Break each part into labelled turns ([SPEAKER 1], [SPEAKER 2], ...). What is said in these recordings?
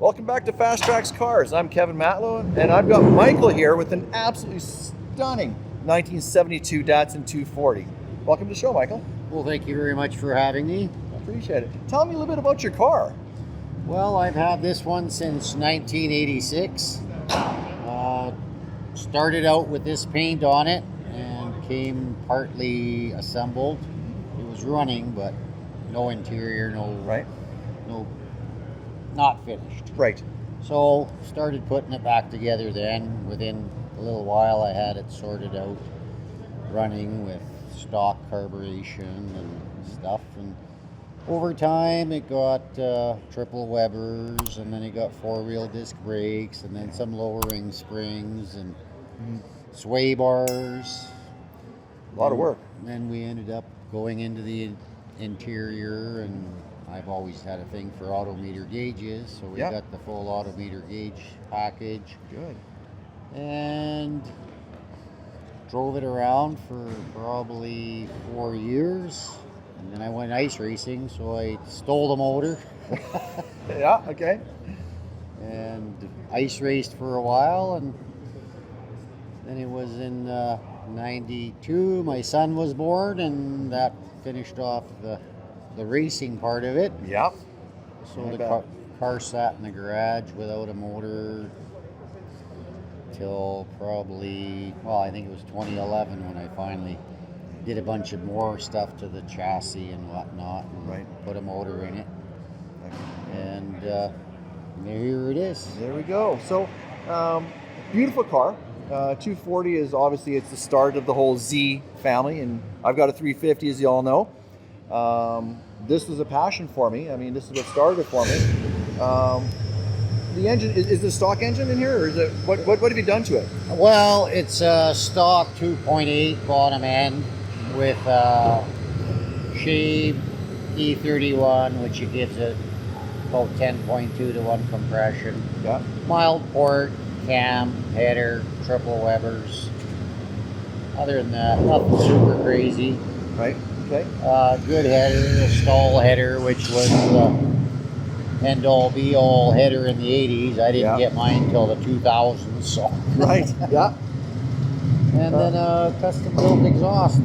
[SPEAKER 1] Welcome back to Fast Tracks Cars. I'm Kevin Matlow, and I've got Michael here with an absolutely stunning 1972 Datsun 240. Welcome to the show, Michael.
[SPEAKER 2] Well, thank you very much for having me.
[SPEAKER 1] I appreciate it. Tell me a little bit about your car.
[SPEAKER 2] Well, I've had this one since 1986. Started out with this paint on it and came partly assembled. It was running, but no interior, not finished.
[SPEAKER 1] Right.
[SPEAKER 2] So started putting it back together then. Within a little while I had it sorted out, running with stock carburation and stuff. And over time it got triple Webers, and then it got four-wheel disc brakes, and then some lowering springs and sway bars.
[SPEAKER 1] A lot of work.
[SPEAKER 2] And then we ended up going into the interior, and I've always had a thing for autometer gauges, so we got the full autometer gauge package.
[SPEAKER 1] Good.
[SPEAKER 2] And drove it around for probably 4 years, and then I went ice racing, so I stole the motor.
[SPEAKER 1] Yeah, okay.
[SPEAKER 2] And ice raced for a while, and then it was in 92 my son was born, and that finished off the racing part of it.
[SPEAKER 1] Yep.
[SPEAKER 2] So the car sat in the garage without a motor till probably, well, I think it was 2011 when I finally did a bunch of more stuff to the chassis and whatnot, and put a motor in it. And here it is.
[SPEAKER 1] There we go. So, beautiful car. 240 is obviously, it's the start of the whole Z family, and I've got a 350, as you all know. This was a passion for me. I mean, this is what started it for me. The engine, is the stock engine in here, or is it, what have you done to it?
[SPEAKER 2] Well, it's a stock 2.8 bottom end with shaved E31, which it gives it about 10.2 to 1 compression.
[SPEAKER 1] Yeah. Mild
[SPEAKER 2] port, cam, header, triple Webers. Other than that, nothing super crazy.
[SPEAKER 1] Right. Okay.
[SPEAKER 2] Good header, a stall header, which was end-all be-all header in the 80s. I didn't get mine until the 2000s. So.
[SPEAKER 1] Right. Yeah.
[SPEAKER 2] And then custom-built exhaust.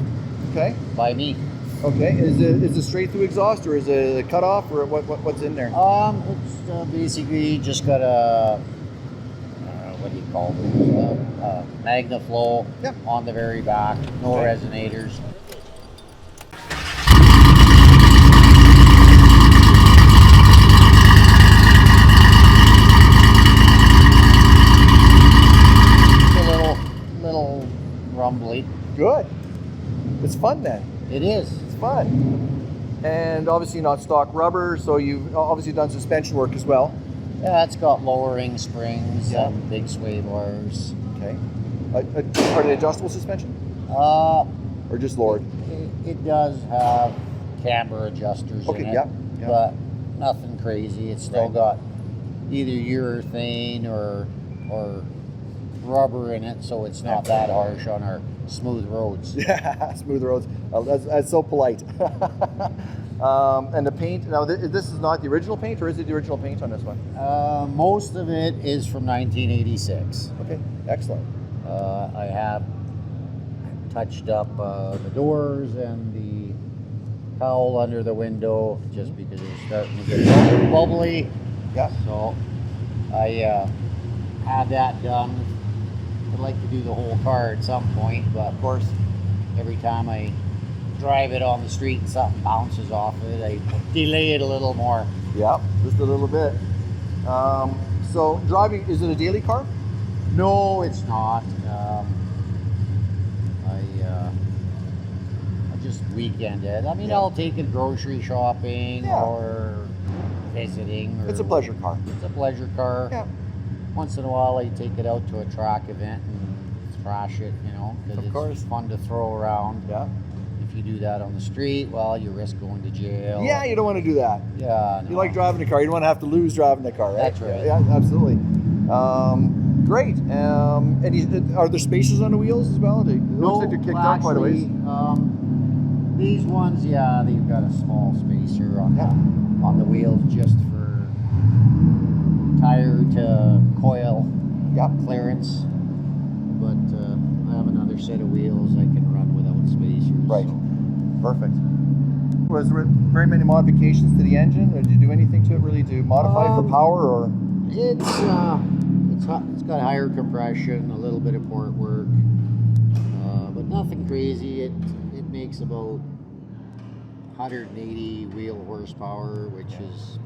[SPEAKER 1] Okay.
[SPEAKER 2] By me.
[SPEAKER 1] Okay. Is it straight through exhaust, or is it a cutoff, or what's in there?
[SPEAKER 2] It's basically just got a what do you call it? MagnaFlow on the very back. No resonators. Little rumbly.
[SPEAKER 1] Good. It's fun then.
[SPEAKER 2] It is.
[SPEAKER 1] It's fun. And obviously not stock rubber, so you've obviously done suspension work as well.
[SPEAKER 2] Yeah, it's got lowering springs and big sway bars.
[SPEAKER 1] Okay. Are they adjustable suspension? Or just lowered?
[SPEAKER 2] It does have camber adjusters in it, but nothing crazy. It's still got either urethane or rubber in it, so it's not that harsh on our smooth roads.
[SPEAKER 1] Yeah, smooth roads. That's so polite. And the paint, now this is not the original paint, or is it the original paint on this one?
[SPEAKER 2] Most of it is from 1986.
[SPEAKER 1] Okay, excellent.
[SPEAKER 2] I have touched up the doors and the cowl under the window just because it's starting to get bubbly.
[SPEAKER 1] Yeah.
[SPEAKER 2] So I had that done. I'd like to do the whole car at some point, but of course, every time I drive it on the street and something bounces off it, I delay it a little more.
[SPEAKER 1] Yeah, just a little bit. So driving, is it a daily car?
[SPEAKER 2] No, it's not. I just weekend it. I mean, I'll take it grocery shopping or visiting. Or,
[SPEAKER 1] it's a pleasure car.
[SPEAKER 2] It's a pleasure car.
[SPEAKER 1] Yeah.
[SPEAKER 2] Once in a while, I take it out to a track event and thrash it, because it's fun to throw around.
[SPEAKER 1] Yeah.
[SPEAKER 2] If you do that on the street, well, you risk going to jail.
[SPEAKER 1] Yeah, you don't want to do that.
[SPEAKER 2] Yeah. No.
[SPEAKER 1] You like driving the car. You don't want to have to lose driving the car, right?
[SPEAKER 2] That's right.
[SPEAKER 1] Yeah, absolutely. Great. And are there spacers on the wheels as well? It looks like they're kicked out quite a ways.
[SPEAKER 2] These ones, they've got a small spacer on the wheels just for tire
[SPEAKER 1] Yep.
[SPEAKER 2] clearance. But I have another set of wheels I can run without spacers.
[SPEAKER 1] Right.
[SPEAKER 2] So.
[SPEAKER 1] Perfect. Was there very many modifications to the engine, or did you do anything to it really to modify it for power, or?
[SPEAKER 2] It's got higher compression, a little bit of port work, but nothing crazy. It makes about 180 wheel horsepower, which is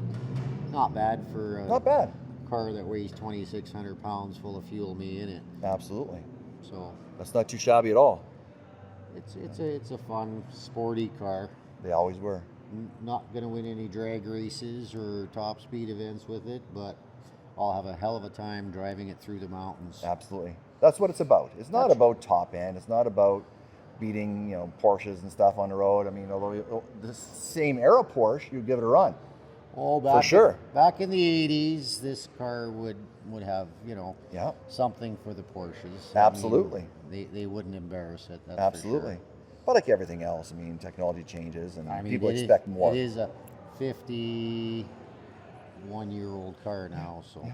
[SPEAKER 2] not bad for a
[SPEAKER 1] Not bad.
[SPEAKER 2] car that weighs 2,600 pounds full of fuel me in it.
[SPEAKER 1] Absolutely.
[SPEAKER 2] So
[SPEAKER 1] That's not too shabby at all.
[SPEAKER 2] it's a fun, sporty car.
[SPEAKER 1] They always were.
[SPEAKER 2] Not going to win any drag races or top speed events with it, but I'll have a hell of a time driving it through the mountains.
[SPEAKER 1] Absolutely. That's what it's about. It's not
[SPEAKER 2] That's-
[SPEAKER 1] about top end. It's not about beating, Porsches and stuff on the road. I mean, although the same era Porsche, you'd give it a run.
[SPEAKER 2] Oh,
[SPEAKER 1] For sure.
[SPEAKER 2] Back in the 80s, this car would have,
[SPEAKER 1] Yeah.
[SPEAKER 2] something for the Porsches.
[SPEAKER 1] Absolutely.
[SPEAKER 2] I mean, they wouldn't embarrass it. That's
[SPEAKER 1] Absolutely.
[SPEAKER 2] For
[SPEAKER 1] But like everything else, I mean, technology changes and
[SPEAKER 2] sure. I mean,
[SPEAKER 1] people
[SPEAKER 2] it is-
[SPEAKER 1] expect more.
[SPEAKER 2] It is a 51-year-old car now, so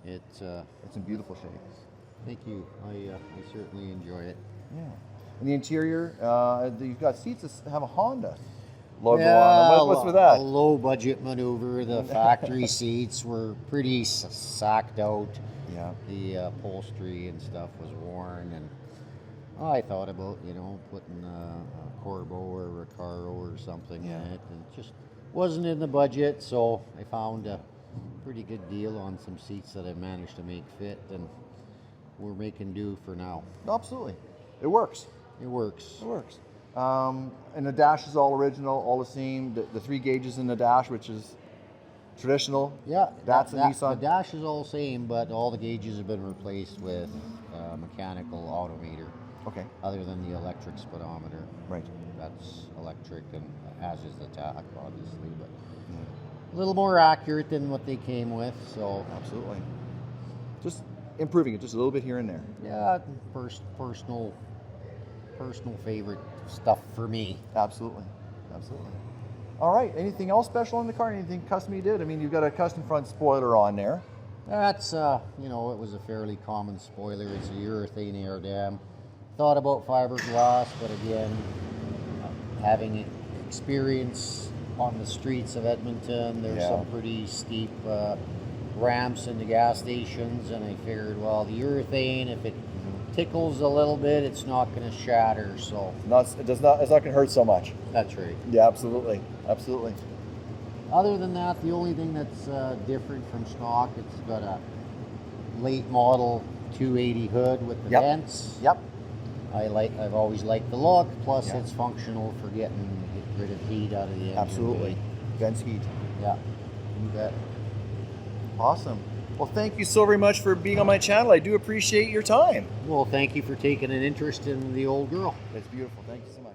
[SPEAKER 2] it's.
[SPEAKER 1] It's in beautiful shape.
[SPEAKER 2] Thank you. I certainly enjoy it.
[SPEAKER 1] Yeah. And the interior, you've got seats that have a Honda logo on them. What's with that?
[SPEAKER 2] A low budget maneuver. The factory seats were pretty sacked out.
[SPEAKER 1] Yeah.
[SPEAKER 2] The upholstery and stuff was worn, and I thought about putting a Corbeau or Recaro or something
[SPEAKER 1] Yeah.
[SPEAKER 2] in it, and it just wasn't in the budget. So I found a pretty good deal on some seats that I managed to make fit, and we're making do for now.
[SPEAKER 1] Absolutely. It works.
[SPEAKER 2] It works.
[SPEAKER 1] It works. And the dash is all original, all the same. The 3 gauges in the dash, which is traditional.
[SPEAKER 2] Yeah,
[SPEAKER 1] That's a Nissan.
[SPEAKER 2] The dash is all same, but all the gauges have been replaced with mechanical automator.
[SPEAKER 1] Okay.
[SPEAKER 2] Other than the electric speedometer,
[SPEAKER 1] Right.
[SPEAKER 2] that's electric, and as is the tach, obviously, but a little more accurate than what they came with. So
[SPEAKER 1] Absolutely. Just improving it just a little bit here and there.
[SPEAKER 2] yeah, personal favorite stuff for me.
[SPEAKER 1] Absolutely. Absolutely. All right. Anything else special on the car? Anything custom you did? I mean, you've got a custom front spoiler on there.
[SPEAKER 2] That's it was a fairly common spoiler. It's a urethane air dam. Thought about fiberglass, but again, having experience on the streets of Edmonton, there's
[SPEAKER 1] Yeah.
[SPEAKER 2] some pretty steep ramps in the gas stations, and I figured, well, the urethane, if it tickles a little bit, it's not going to shatter. So
[SPEAKER 1] It's not going to hurt so much.
[SPEAKER 2] that's right.
[SPEAKER 1] Yeah, absolutely. Absolutely.
[SPEAKER 2] Other than that, the only thing that's different from stock, it's got a late model 280 hood with the
[SPEAKER 1] Yep.
[SPEAKER 2] vents.
[SPEAKER 1] Yep.
[SPEAKER 2] I've always liked the look. Plus,
[SPEAKER 1] Yeah.
[SPEAKER 2] it's functional for get rid of heat out of the engine.
[SPEAKER 1] Absolutely.
[SPEAKER 2] bay.
[SPEAKER 1] Vents heat.
[SPEAKER 2] Yeah, you bet.
[SPEAKER 1] Awesome. Well, thank you so very much for being on my channel. I do appreciate your time.
[SPEAKER 2] Well, thank you for taking an interest in the old girl.
[SPEAKER 1] It's beautiful. Thank you so much.